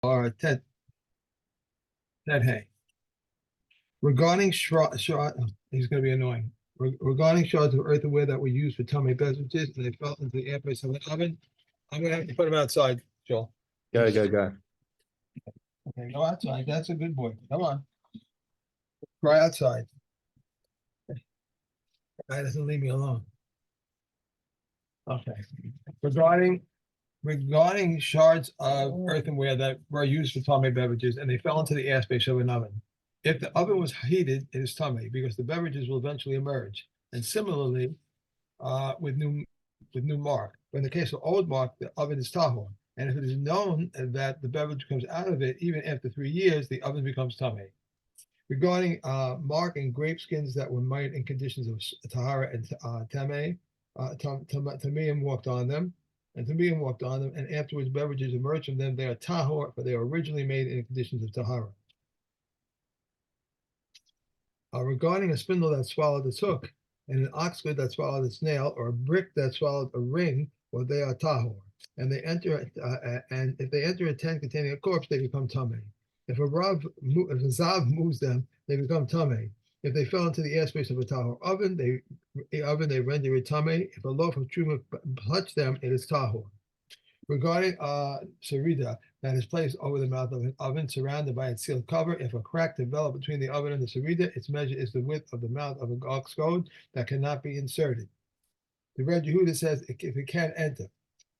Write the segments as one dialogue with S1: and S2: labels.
S1: or Ted Hay. Regarding he's going to be annoying. Regarding shards of earthenware that were used for tummy beverages and they fell into the airplace of an oven, I'm going to have to put them outside, Joel.
S2: Go.
S1: Okay, go outside. That's a good boy. Come on. Try outside. Guy doesn't leave me alone. Okay. Regarding shards of earthenware that were used for tummy beverages and they fell into the airspace of an oven. If the oven was heated, it is tummy because the beverages will eventually emerge. And similarly, with new mark. But in the case of old mark, the oven is tahor. And if it is known that the beverage comes out of it, even after 3 years, the oven becomes tummy. Regarding mark and grape skins that were made in conditions of tahara and tameh, Tamim walked on them, and afterwards beverages emerged from them. They are tahor, but they are originally made in conditions of tahara. Regarding a spindle that swallowed its hook, and an ox goad that swallowed its nail, or a brick that swallowed a ring, well, they are tahor. And if they enter a tent containing a corpse, they become tameh. If a zav moves them, they become tameh. If they fell into the airspace of a tahor oven, they render it tameh. If a loaf of truma touched them, it is tahor. Regarding sarida that is placed over the mouth of an oven surrounded by its sealed cover, if a crack developed between the oven and the sarida, its measure is the width of the mouth of an ox goad that cannot be inserted. The Red Yehuda says if it can't enter.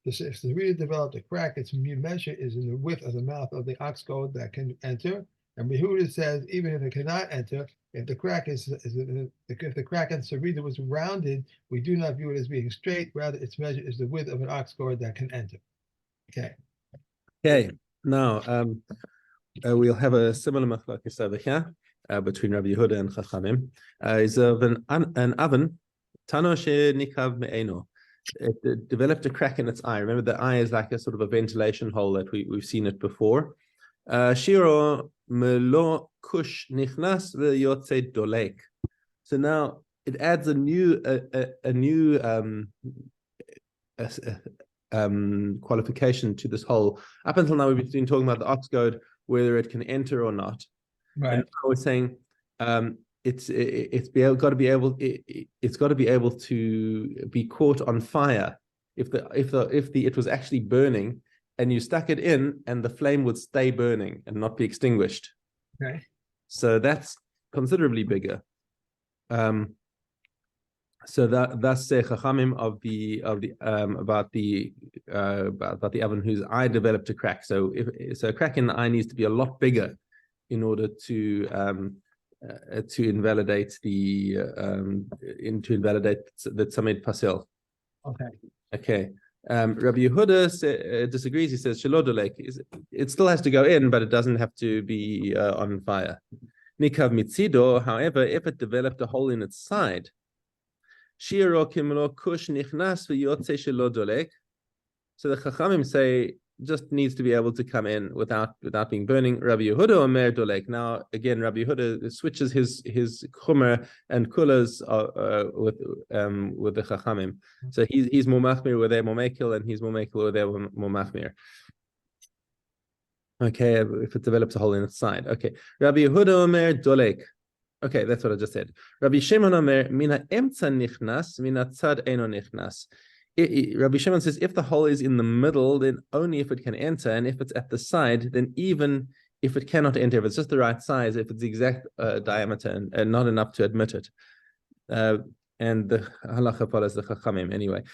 S1: If the sarida developed a crack, its measure is in the width of the mouth of the ox goad that can enter. And Yehuda says even if it cannot enter, if the crack and sarida was rounded, we do not view it as being straight. Rather, its measure is the width of an ox goad that can enter.
S2: Okay. Now we'll have a similar machlokes over here between Rabbi Yehuda and Chachamim. Is of an oven, tano nikav me'eno. It developed a crack in its eye. Remember, the eye is like a sort of a ventilation hole that we've seen it before. Shiro melo kush nichnas ve'yotze dolek. So now it adds a new qualification to this whole. Up until now, we've been talking about the ox goad, whether it can enter or not.
S1: Right. And
S2: now we're saying it's got to be able to be caught on fire if it was actually burning and you stuck it in and the flame would stay burning and not be extinguished.
S1: Okay.
S2: So that's considerably bigger. So that's the Chachamim about the oven whose eye developed a crack. So a crack in the eye needs to be a lot bigger in order to invalidate the Tzamid Pasil. Okay. Rabbi Yehuda disagrees. He says Shalodolek, it still has to go in, but it doesn't have to be on fire. Nikav mitzido, however, if it developed a hole in its side. Shiro kimlo kush nichnas v'yotze shelo dolek. So the Chachamim say just needs to be able to come in without being burning. Rabbi Yehuda omer dolek. Now again, Rabbi Yehuda switches his chumer and kulas with the Chachamim. So he's more machmir where they're more mekel, and he's more mekel where they're more machmir. Okay, if it develops a hole in its side. Okay, Rabbi Yehuda omer dolek. Okay, that's what I just said. Rabbi Shimon Omer, mina emtza nichnas, mina tzad eno nichnas. Rabbi Shimon says if the hole is in the middle, then only if it can enter, and if it's at the side, then even if it cannot enter, if it's just the right size, if it's the exact diameter and not enough to admit it. And the halacha follows the Chachamim anyway.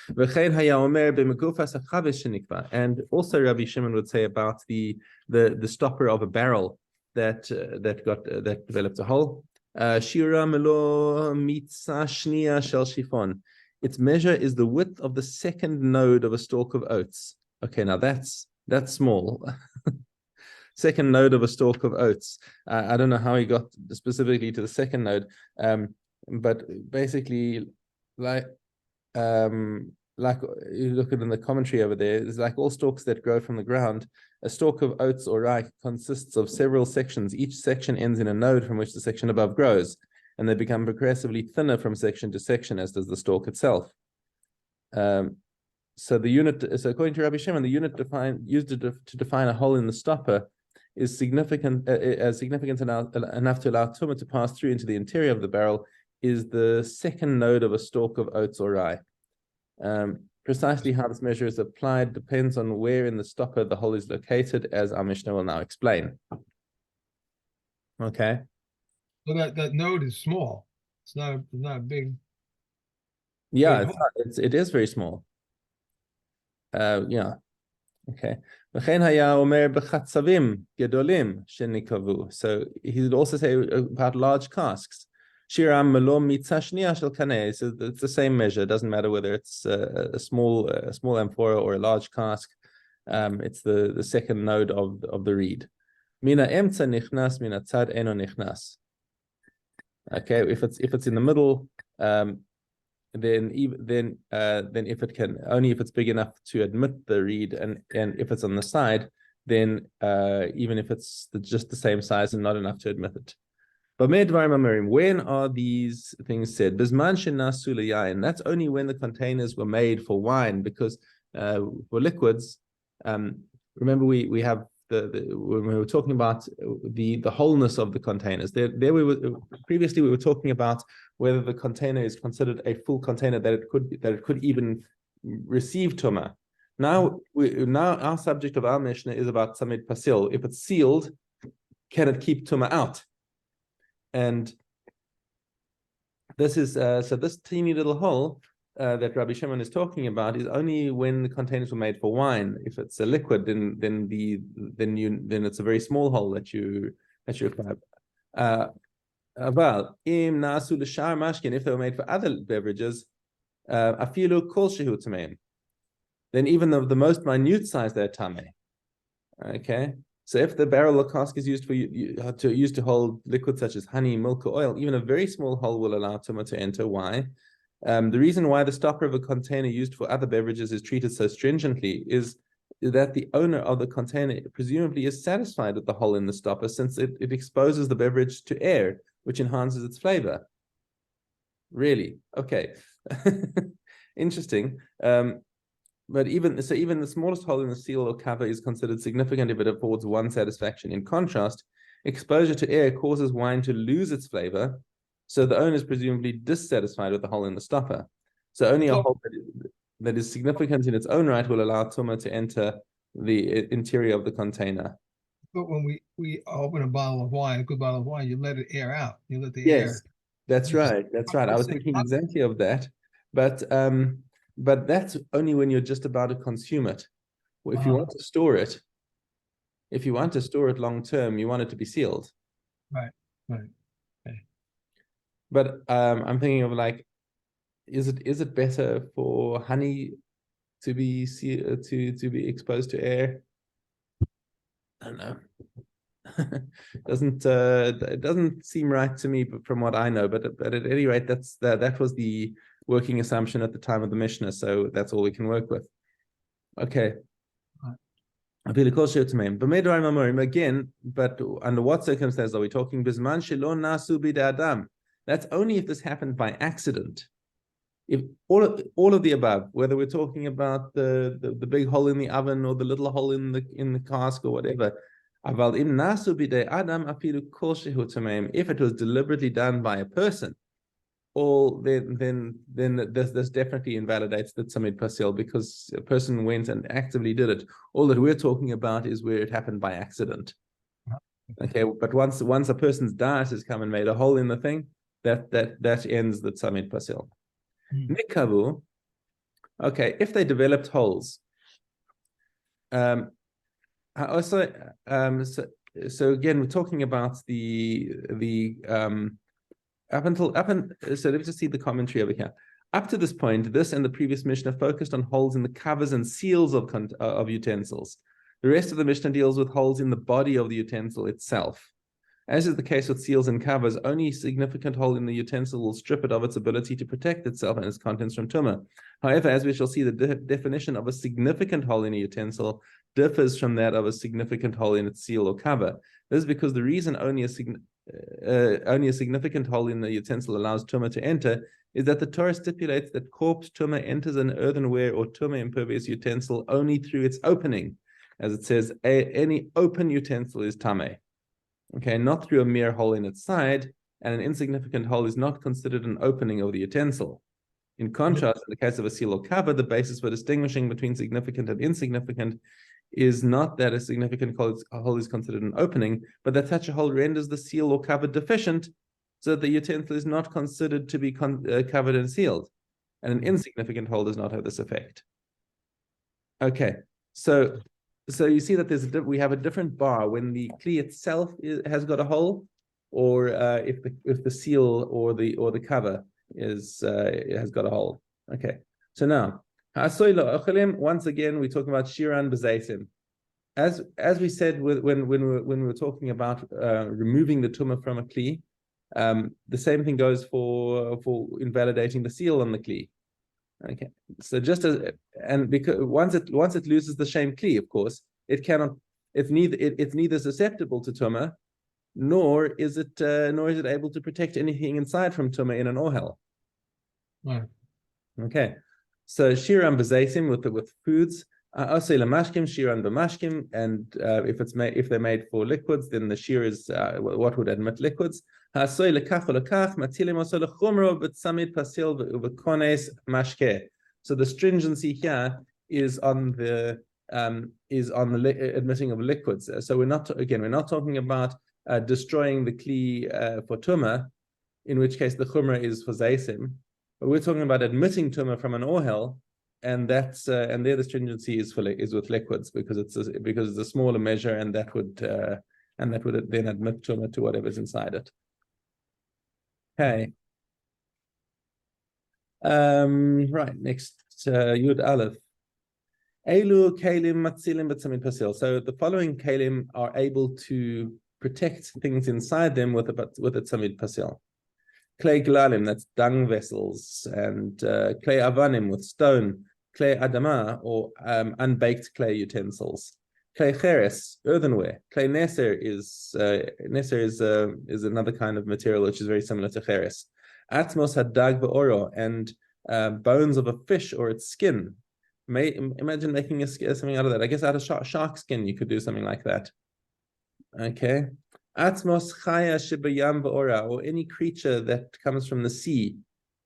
S2: And also Rabbi Shimon would say about the stopper of a barrel that developed a hole. Shira melo mitza shnia shel shifon. Its measure is the width of the second node of a stalk of oats. Okay, now that's small. Second node of a stalk of oats. I don't know how he got specifically to the second node, but basically, like you look at in the commentary over there, it's like all stalks that grow from the ground. A stalk of oats or rye consists of several sections. Each section ends in a node from which the section above grows, and they become progressively thinner from section to section, as does the stalk itself. So according to Rabbi Shimon, the unit used to define a hole in the stopper is significant enough to allow tumah to pass through into the interior of the barrel is the second node of a stalk of oats or rye. Precisely how this measure is applied depends on where in the stopper the hole is located, as our Mishnah will now explain. Okay.
S1: So that node is small. It's not a big.
S2: Yeah, it is very small. Yeah. Okay. So he would also say about large casks. Shiram melom mitzashnia shel kaneh. So it's the same measure. It doesn't matter whether it's a small amphora or a large cask. It's the second node of the reed. Mina emtza nichnas, mina tzad eno nichnas. Okay, if it's in the middle, then if it can, only if it's big enough to admit the reed, and if it's on the side, then even if it's just the same size and not enough to admit it. But when are these things said? That's only when the containers were made for wine, because for liquids, remember we have when we were talking about the wholeness of the containers. There previously we were talking about whether the container is considered a full container, that it could even receive tumah. Now our subject of our Mishnah is about samid pasil. If it's sealed, can it keep tumah out? And this is so this teeny little hole that Rabbi Shimon is talking about is only when the containers were made for wine. If it's a liquid, then it's a very small hole that you require. Aval im nasu l'shar mashkin, if they were made for other beverages, afilu kol shehu tameim, then even the most minute size they're tamei. Okay. So if the barrel or cask is used to hold liquids such as honey, milk, or oil, even a very small hole will allow tumah to enter. Why? The reason why the stopper of a container used for other beverages is treated so stringently is that the owner of the container presumably is satisfied with the hole in the stopper, since it exposes the beverage to air, which enhances its flavor. Really? Okay. Interesting. But even the smallest hole in the seal or cover is considered significant if it affords one satisfaction. In contrast, exposure to air causes wine to lose its flavor, so the owner is presumably dissatisfied with the hole in the stopper. So only a hole that is significant in its own right will allow tumah to enter the interior of the container.
S1: But when we open a bottle of wine, a good bottle of wine, you let it air out. You let the
S2: Yes,
S1: air.
S2: that's right. That's right. I was thinking exactly of that. But that's only when you're just about to consume it. Well, if you want to store it, long term, you want it to be sealed.
S1: Right. Okay.
S2: But I'm thinking of like, is it better for honey to be to be exposed to air? I don't know. It doesn't seem right to me from what I know, but at any rate, that was the working assumption at the time of the Mishnah, so that's all we can work with. Okay. Again, but under what circumstances are we talking? That's only if this happened by accident. If all of the above, whether we're talking about the big hole in the oven or the little hole in the cask or whatever, if it was deliberately done by a person, then this definitely invalidates the tzamid pasil, because a person went and actively did it. All that we're talking about is where it happened by accident. Okay, but once a person's diet has come and made a hole in the thing, that ends the tzamid pasil. Nikavu. Okay, if they developed holes. Also, so again, we're talking about the so let's just see the commentary over here. Up to this point, this and the previous Mishnah focused on holes in the covers and seals of utensils. The rest of the Mishnah deals with holes in the body of the utensil itself. As is the case with seals and covers, only a significant hole in the utensil will strip it of its ability to protect itself and its contents from tumah. However, as we shall see, the definition of a significant hole in a utensil differs from that of a significant hole in its seal or cover. This is because the reason only a significant hole in the utensil allows tumah to enter is that the Torah stipulates that corpse tumah enters an earthenware or tumah impervious utensil only through its opening. as it says, any open utensil is tameh. Okay, not through a mere hole in its side, and an insignificant hole is not considered an opening of the utensil. In contrast, in the case of a seal or cover, the basis for distinguishing between significant and insignificant is not that a significant hole is considered an opening, but that such a hole renders the seal or cover deficient, so that the utensil is not considered to be covered and sealed. And an insignificant hole does not have this effect. Okay, so you see that we have a different bar when the kli itself has got a hole, or if the seal or the cover has got a hole. Okay, so now once again we're talking about shiran b'zeitim. As we said when we were talking about removing the tumah from a kli, the same thing goes for invalidating the seal on the kli. Okay, so because once it loses the shame kli, of course, it's neither susceptible to tumah, nor is it able to protect anything inside from tumah in an ohel.
S1: Right.
S2: Okay, so shiran b'zeitim with foods. Asay lamashkim, shiran b'mashkim, and if they're made for liquids, then the shir is what would admit liquids. Asay lekach lekach matilim asay lechumro b'tzamid pasil v'kones mashke. So the stringency here is on the admitting of liquids. So we're not talking about destroying the kli for tumah, in which case the chumrah is for zeisim. But we're talking about admitting tumah from an ohel, and that's and there the stringency is with liquids because it's a smaller measure, and that would then admit tumah to whatever's inside it. Okay. Right, next Yud Aleph. Elu Keilim Matzilim B'Tzamid Pasil. So the following Keilim are able to protect things inside them with a Tzamid Pasil. Clay Glalim, that's dung vessels, and clay Avanim with stone, clay Adama, or unbaked clay utensils. Clay Cheres, earthenware. Clay Neser is another kind of material which is very similar to Cheres. Atmos Hadag Ba'oro, and bones of a fish or its skin. Imagine making something out of that. I guess out of shark skin you could do something like that. Okay. Atmos Chaya Shibayam Ba'ora, or any creature that comes from the sea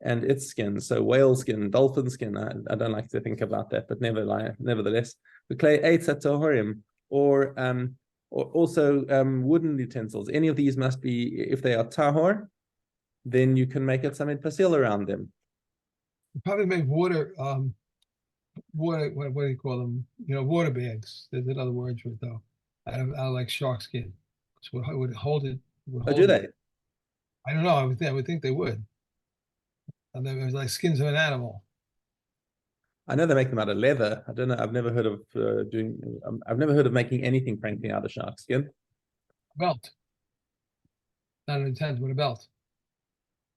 S2: and its skin. So whale skin, dolphin skin. I don't like to think about that, but nevertheless. The clay Eitz HaTohorim, or also wooden utensils. Any of these must be, if they are tahor, then you can make a tzamid pasil around them.
S1: You probably make water, what do you call them? Water bags. There's another word for it though. Out of like shark skin. So it would hold it.
S2: Do they?
S1: I don't know. I would think they would. And then it was like skins of an animal.
S2: I know they make them out of leather. I don't know. I've never heard of I've never heard of making anything, frankly, out of shark skin.
S1: Belt. Not an intent, but a belt.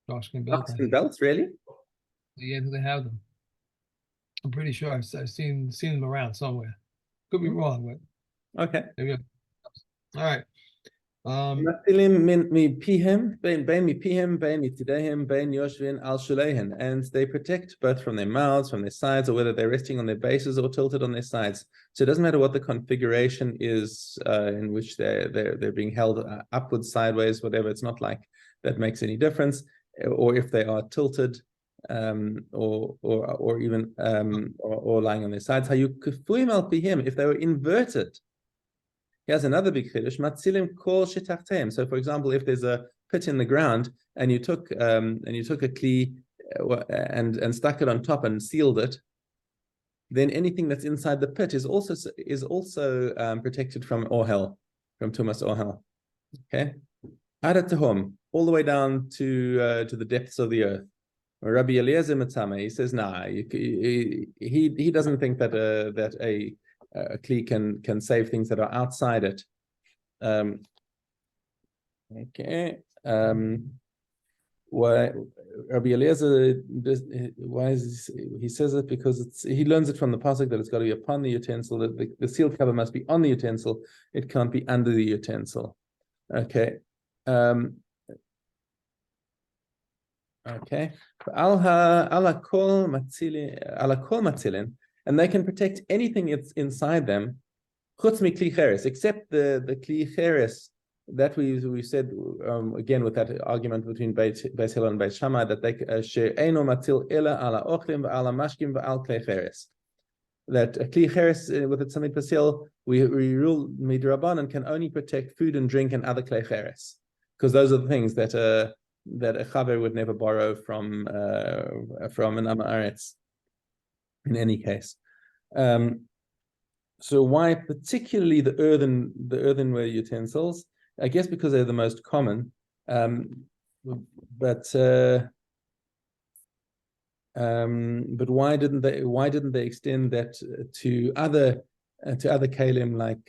S1: Shark skin belt.
S2: Shark skin belts, really?
S1: Yeah, they have them. I'm pretty sure I've seen them around somewhere. Could be wrong, but
S2: okay.
S1: There we go. All right.
S2: And they protect both from their mouths, from their sides, or whether they're resting on their bases or tilted on their sides. So it doesn't matter what the configuration is in which they're being held upwards, sideways, whatever. It's not like that makes any difference. Or if they are tilted, or even lying on their sides. If they were inverted. Here's another big chiddush. Matzilim kol shetachteim. So, for example, if there's a pit in the ground and you took a kli and stuck it on top and sealed it, then anything that's inside the pit is also protected from ohel, from tumas ohel. Okay, adat tehom, all the way down to the depths of the earth. Rabbi Eliezer Matzama, he says, nah, he doesn't think that a kli can save things that are outside it. Okay. Why Rabbi Eliezer? Why is he says it? Because he learns it from the pasuk that it's got to be upon the utensil. That the sealed cover must be on the utensil. It can't be under the utensil. Okay. Okay. Ala kol matzilin, and they can protect anything it's inside them. chutz mi kli cheres, except the kli cheres that we said again with that argument between Beis Hillel and Beis Shammai that they she'eno matil ela ala ochlim ala mashkim al kli cheres. That a kli cheres with its something pasil, we rule midrabanan and can only protect food and drink and other kli cheres, because those are the things that a chaver would never borrow from an am haaretz in any case. So why particularly the earthenware utensils? I guess because they're the most common. But why didn't they extend that to other Keilim, like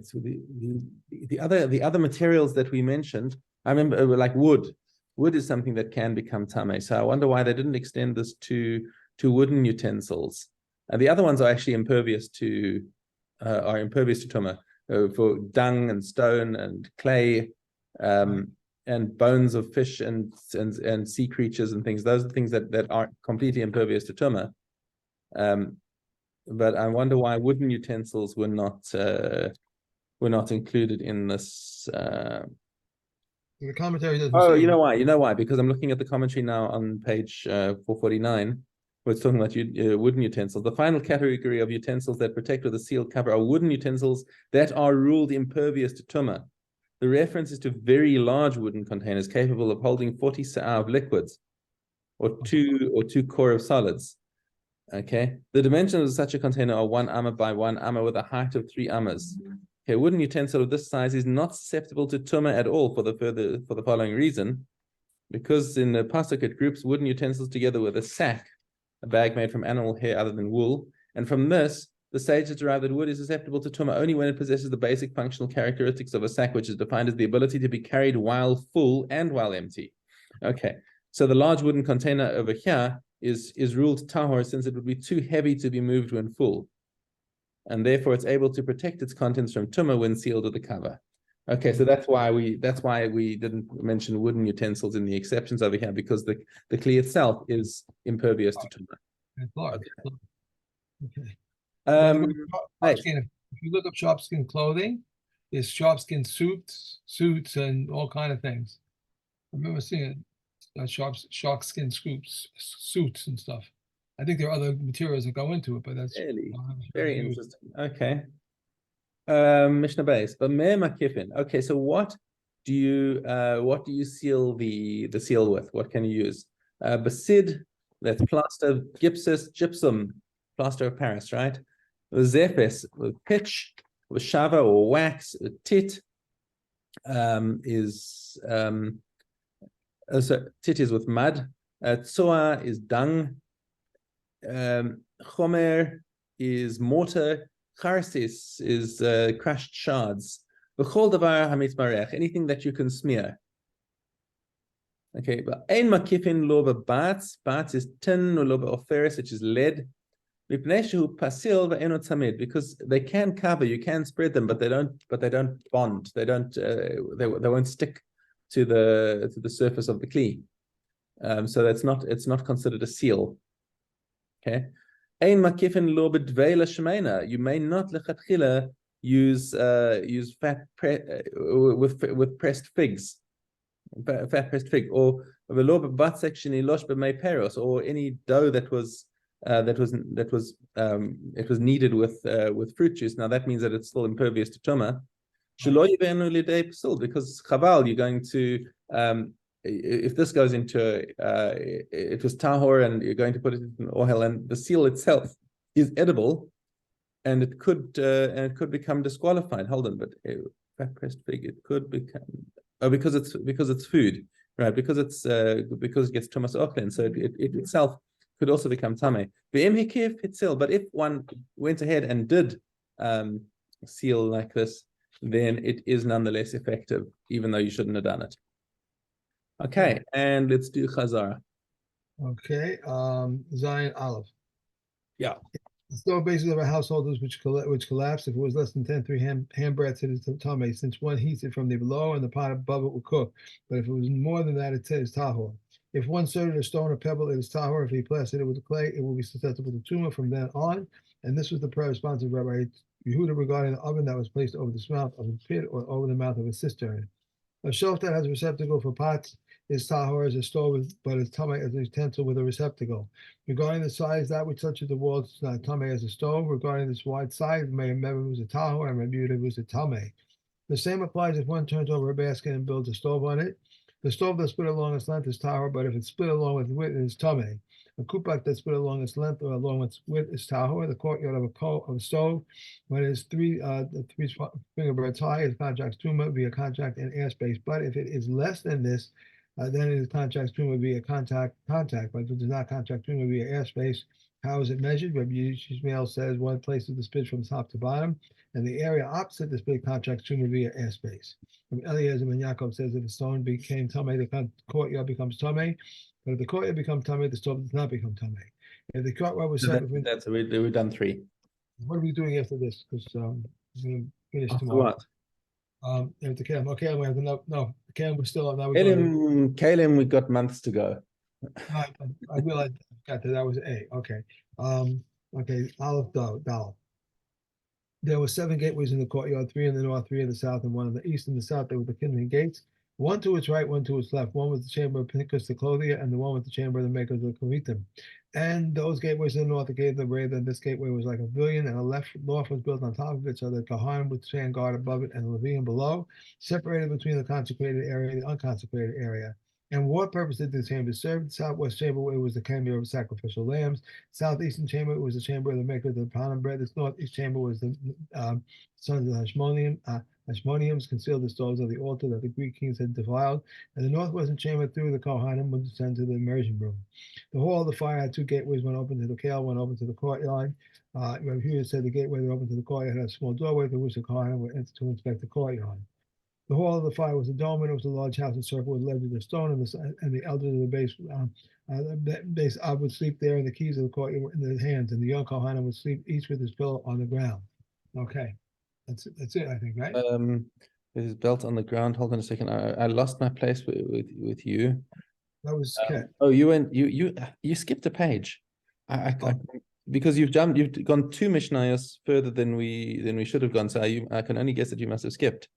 S2: so the other materials that we mentioned? I remember like wood. Wood is something that can become tameh. So I wonder why they didn't extend this to wooden utensils. The other ones are actually impervious to tumah, for dung and stone and clay, and bones of fish and sea creatures and things. Those are the things that are completely impervious to tumah. But I wonder why wooden utensils were not included in this.
S1: The commentary doesn't.
S2: Oh, you know why? You know why? Because I'm looking at the commentary now on page 449. Where it's talking about wooden utensils. The final category of utensils that protect with a sealed cover are wooden utensils that are ruled impervious to tumah. The reference is to very large wooden containers capable of holding 40 sa'ah of liquids, or two core of solids. Okay, the dimensions of such a container are 1 amma by 1 amma with a height of 3 ammas. Okay, a wooden utensil of this size is not susceptible to tumah at all for the following reason, because in the pasuk it groups wooden utensils together with a sack, a bag made from animal hair other than wool, and from this the sages derive that wood is susceptible to tumah only when it possesses the basic functional characteristics of a sack, which is defined as the ability to be carried while full and while empty. Okay, so the large wooden container over here is ruled tahor, since it would be too heavy to be moved when full, and therefore it's able to protect its contents from tumah when sealed with a cover. Okay, so that's why we didn't mention wooden utensils in the exceptions over here, because the kli itself is impervious to tumah.
S1: Okay.
S2: Nice.
S1: If you look up sharpskin clothing, there's sharpskin suits, and all kind of things. I remember seeing sharkskin suits and stuff. I think there are other materials that go into it, but that's
S2: really very interesting. Okay. Mishna base, but me makifin. Okay, so what do you seal the seal with? What can you use? Basid, that's plaster, gypsum, plaster of Paris, right? Zephes, with pitch, with shava or wax. Tit is tit is with mud. Tsoa is dung. Chomer is mortar. Charsis is crushed shards. V'chol davar hamitz marech, anything that you can smear. Okay, but ein makifin lo b'batz. Batz is tin, or lo b'oferis, which is lead. Mipneshu pasil v'eno tzamid, because they can cover, you can spread them, but they don't bond. They won't stick to the surface of the kli. So it's not considered a seal. Okay. Ein makifin lo b'dveila shmeina. You may not lechatchila use fat with pressed figs, fat pressed fig, or v'lo b'batzek shenilosh b'mei peros, or any dough that was kneaded with fruit juice. Now that means that it's still impervious to tumah. Shelo yivenu lidei psul, because chaval, you're going to if this goes into it was tahor and you're going to put it in oil, and the seal itself is edible, and it could become disqualified. Hold on, but fat pressed fig, it could become because it's food, right? Because it gets tumas ochlin, so it itself could also become tameh. But if one went ahead and did seal like this, then it is nonetheless effective, even though you shouldn't have done it. Okay, and let's do Chazara.
S1: Okay, Zion Aleph.
S2: Yeah.
S1: The store basis of a household which collapsed if it was less than 3 handbreadths, it is tameh, since one heats it from the below and the pot above it will cook. But if it was more than that, it is tahor. If one started a stone or pebble, it is tahor. If he plastered it with clay, it will be susceptible to tumah from then on. And this was the prayer response of Rabbi Yehuda regarding the oven that was placed over the mouth of a pit or over the mouth of a cistern. A shelf that has a receptacle for pots is tahor as a stove, but is tamei as a utensil with a receptacle. Regarding the size, that which touches the walls is not tamei as a stove. Regarding this wide size, Meir was a tahor and Rabbi Yehuda was a tamei. The same applies if one turns over a basket and builds a stove on it. The stove that's split along its length is tahor, but if it's split along its width, it is tamei. A kupak that's split along its length or along its width is tahor. The courtyard of a stove, when it is three finger breadths high, is contracts tuma via contract and airspace. But if it is less than this, then it is contracts tuma via contact. But if it does not contract tuma via airspace, how is it measured? Rabbi Yishmael says one places the spit from top to bottom, and the area opposite the spit contracts tuma via airspace. From Eliezer ben Yaakov says if the stone became tamei, the courtyard becomes tamei. But if the courtyard becomes tamei, the stove does not become tamei. If the courtyard was set between,
S2: we've done 3.
S1: what are we doing after this? Because we're going to finish
S2: After
S1: tomorrow.
S2: what?
S1: After Keilim. Okay, we have no. Keilim we're still on. Now we're
S2: Keilim, we've got months to go.
S1: I realized that was A. Okay. Okay. Aleph Dal. There were 7 gateways in the courtyard, 3 in the north, 3 in the south, and 1 in the east. In the south, there were the kindling gates, 1 to its right, 1 to its left. One was the chamber of Pinchas the clothier, and the one was the chamber of the makers of the Keritim. And those gateways in the north, the gate of the Ray, then this gateway was like a pavilion, and a loft was built on top of it, so that Kohanim would stand guard above it, and the Levium below, separated between the consecrated area and the unconsecrated area. And what purpose did this chamber serve? The southwest chamber was the chamber of sacrificial lambs. Southeastern chamber was the chamber of the maker of the panim bread. This northeast chamber was the sons of Hashmonium. Hashmoniums concealed the stoves of the altar that the Greek kings had defiled. And the northwestern chamber through the Kohanim would descend to the immersion room. The hall of the fire had 2 gateways, one open to the Keil, one open to the courtyard. Rabbi Yehuda said the gateway that opened to the courtyard had a small doorway through which the Kohanim would enter to inspect the courtyard. The hall of the fire was a dome, and it was a large house encircled with ledges of stone, and the elders of the base would sleep there, and the keys of the courtyard were in their hands, and the young Kohanim would sleep each with his pillow on the ground. Okay, that's it, I think, right?
S2: With his belt on the ground. Hold on a second. I lost my place with you.
S1: That was
S2: oh, you skipped a page. Because you've gone 2 Mishnayos further than we should have gone. So I can only guess that you must have skipped.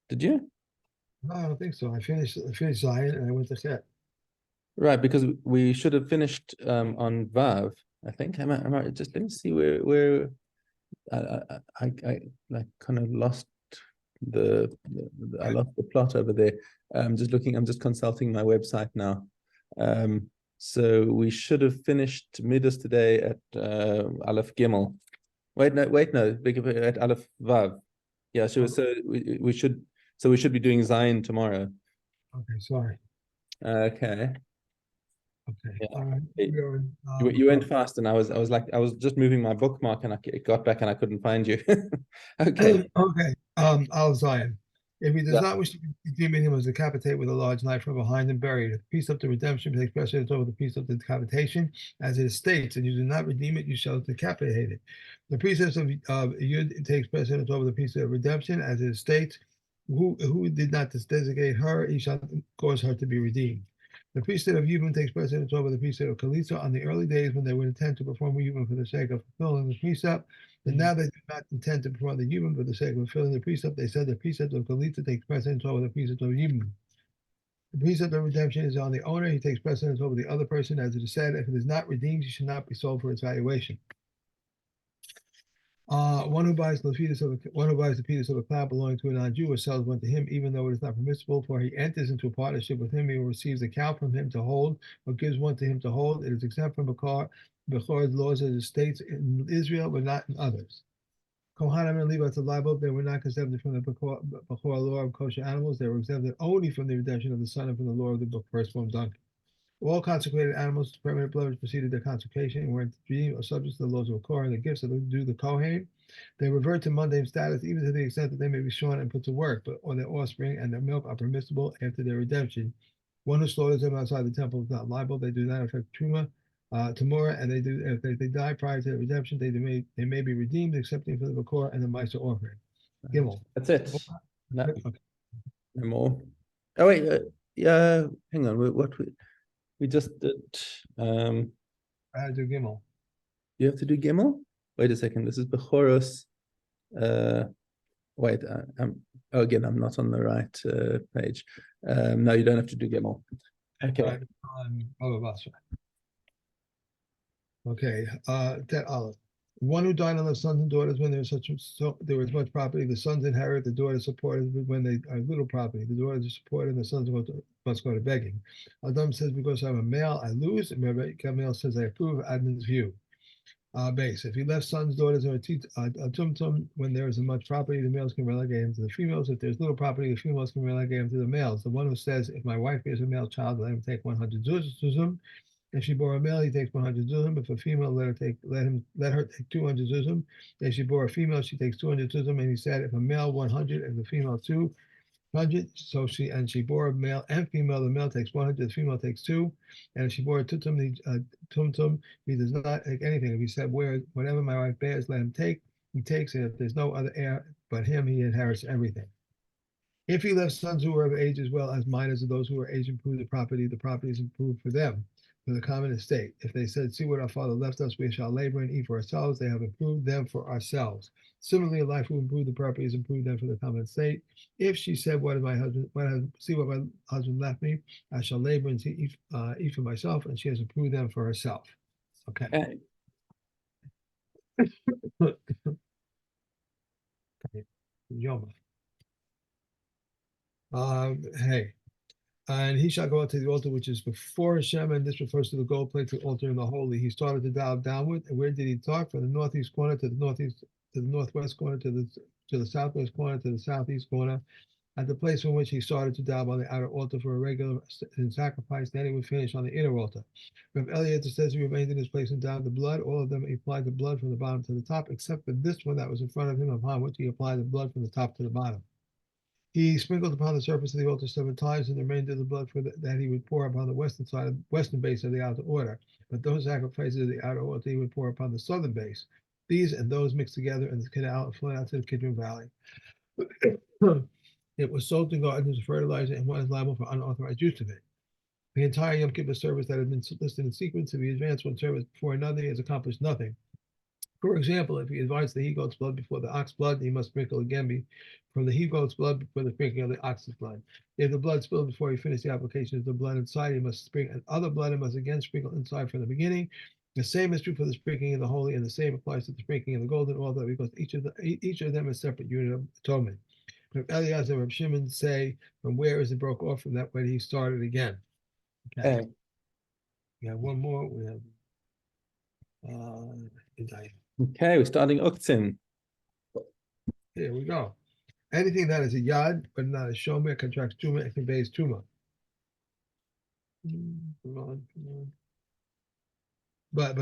S2: Did you?
S1: No, I don't think so. I finished Zion and I went to Chet.
S2: Right, because we should have finished on Vav. I think. Am I just let me see where I kind of lost I lost the plot over there. I'm just consulting my website now. So we should have finished Midas today at Aleph Gimel. Wait, no, at Aleph Vav. Yeah, so we should be doing Zion tomorrow.
S1: Okay, sorry.
S2: Okay.
S1: Okay.
S2: Yeah.
S1: All right.
S2: You went fast, and I was just moving my bookmark, and I got back, and I couldn't find you. Okay.
S1: Okay. Al Zion. If he does not wish to redeem him, was decapitated with a large knife from behind and buried. The precept of redemption takes precedence over the precept of decapitation, as it states, and you do not redeem it, you shall decapitate it. The precept of Yud takes precedence over the precept of redemption, as it states, who did not designate her, he shall cause her to be redeemed. The priesthood of Yibum takes precedence over the priesthood of Kalitza on the early days when they would intend to perform Yibum for the sake of fulfilling the precept. And now they do not intend to perform the Yibum for the sake of fulfilling the precept. They said the precept of Kalitza takes precedence over the precept of Yibum. The precept of redemption is on the owner. He takes precedence over the other person. As it is said, if it is not redeemed, you should not be sold for its valuation. One who buys the fetus of a cloud belonging to a non-Jew or sells one to him, even though it is not permissible, for he enters into a partnership with him, he receives a cow from him to hold, or gives one to him to hold. It is exempt from Bechor's laws as it states in Israel, but not in others. Kohanim and Levites are liable. They were not exempted from the Bechor law of kosher animals. They were exempted only from the redemption of the son and from the law of the firstborn donkey. All consecrated animals, permanent blood, preceded their consecration and were redeemed or subject to the laws of Korah and the gifts that do the Kohen. They revert to mundane status, even to the extent that they may be shorn and put to work, or their offspring and their milk are permissible after their redemption. One who slaughters them outside the temple is not liable. They do not affect Truma, Tamora, and they do if they die prior to their redemption, they may be redeemed, excepting for the Bakor and the Meister offering. Gimel.
S2: That's it. No, okay. No more. Oh wait, hang on. We just did.
S1: I had to do Gimel.
S2: You have to do Gimel? wait a second. This is Bechoros. Wait, again, I'm not on the right page. No, you don't have to do Gimel. Okay.
S1: Okay. That Olive. One who died on the sons and daughters when there was much property. The sons inherit, the daughters supported when they are little property. The daughters are supported, and the sons must go to begging. Adam says, because I'm a male, I lose. And Rabbi Gamliel says, I approve Admon's view. Base. If he left sons, daughters, or a tumtum, when there is much property, the males can relegate him to the females. If there's little property, the females can relegate him to the males. The one who says, if my wife bears a male child, let him take 100 zuzim. If she bore a male, he takes 100 zuzim. If a female, let her take 200 zuzim. If she bore a female, she takes 200 zuzim. And he said, if a male 100 and the female 200, so she bore a male and female. The male takes 100, the female takes 2. And if she bore a tumtum, he does not take anything. If he said, whatever my wife bears, let him take, he takes it. If there's no other heir but him, he inherits everything. If he left sons who are of age as well as minors of those who are age improved the property is improved for them, for the common estate. If they said, see what our father left us, we shall labor and eat for ourselves, they have improved them for ourselves. Similarly, a life who improved the property is improved them for the common estate. If she said, see what my husband left me, I shall labor and eat for myself, and she has improved them for herself. Okay. Yoma. Hey. And he shall go out to the altar, which is before Hashem, and this refers to the gold plate, the altar in the holy. He started to dive downward. And where did he talk? From the northeast corner to the northeast, to the northwest corner, to the southwest corner, to the southeast corner, at the place from which he started to dive on the outer altar for a regular sacrifice. Then he would finish on the inner altar. Rav Eliezer says he remained in his place and down the blood. All of them he applied the blood from the bottom to the top, except for this one that was in front of him, upon which he applied the blood from the top to the bottom. He sprinkled upon the surface of the altar 7 times, and the remainder of the blood that he would pour upon the western base of the outer altar. But those sacrifices of the outer altar he would pour upon the southern base. These and those mixed together in the canal and flowed out to the Kidron Valley. It was sold to gardens as fertilizer, and one is liable for unauthorized use of it. The entire Yom Kippur service that had been listed in sequence, if he advanced one service before another, he has accomplished nothing. For example, if he advanced the he-goat's blood before the ox blood, he must sprinkle again from the he-goat's blood before the sprinkling of the ox's blood. If the blood spilled before he finished the application of the blood inside, he must sprinkle other blood and must again sprinkle inside from the beginning. The same is true for the sprinkling of the holy, and the same applies to the sprinkling of the golden altar, because each of them is a separate unit of atonement. Rav Eliezer and Rav Shimon say, from where is it broke off from that when he started again? Okay. We have one more. We have
S2: Okay, we're starting Uktzin.
S1: Here we go. Anything that is a yad, but not a shomer, contracts tuma and conveys tuma. Come on. But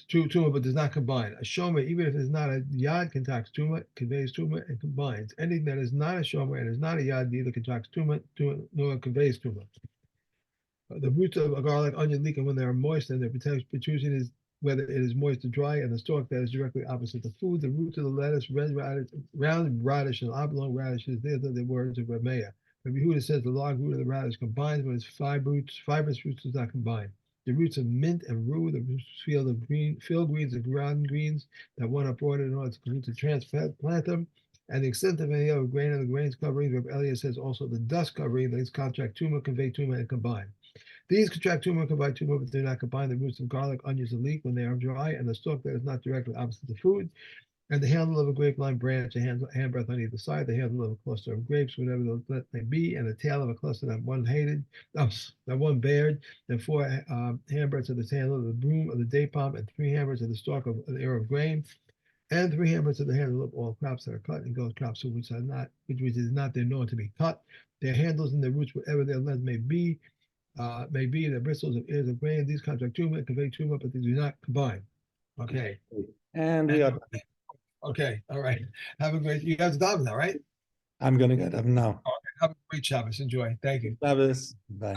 S1: tuma, but does not combine. A shomer, even if it's not a yad, contracts tuma, conveys tuma, and combines. Anything that is not a shomer and is not a yad, neither contracts tuma nor conveys tuma. The roots of a garlic, onion, leek, and when they are moist and their protrusion is whether it is moist or dry, and the stalk that is directly opposite the food. The roots of the lettuce, round radish, and oblong radishes, these are the words of Rameya. Rabbi Yehuda says the log root of the radish combines, but its fibrous roots does not combine. The roots of mint and rue, the field greens and ground greens that one are brought in order to transplant them, and the extent of any other grain and the grains covering. Rabbi Eliezer says also the dust covering, these contract tuma, convey tuma, and combine. These contract tuma, combine tuma, but do not combine. The roots of garlic, onions, and leek when they are dry, and the stalk that is not directly opposite the food, and the handle of a grapevine branch, a handbreadth on either side, the handle of a cluster of grapes, whatever those may be, and the tail of a cluster that one bared, and 4 handbreadths of the handle of the broom of the date palm, and 3 handbreadths of the stalk of the ear of grain, and 3 handbreadths of the handle of all crops that are cut, and goat crops which is not their known to be cut. Their handles and their roots, whatever their length may be the bristles of ears of grain. These contract tuma and convey tuma, but they do not combine. Okay.
S2: And we are.
S1: Okay. All right. Have a great. You guys are done now, right?
S2: I'm gonna go now.
S1: Okay. Have a great Shabbos. Enjoy. Thank you.
S2: Shabbos. Bye.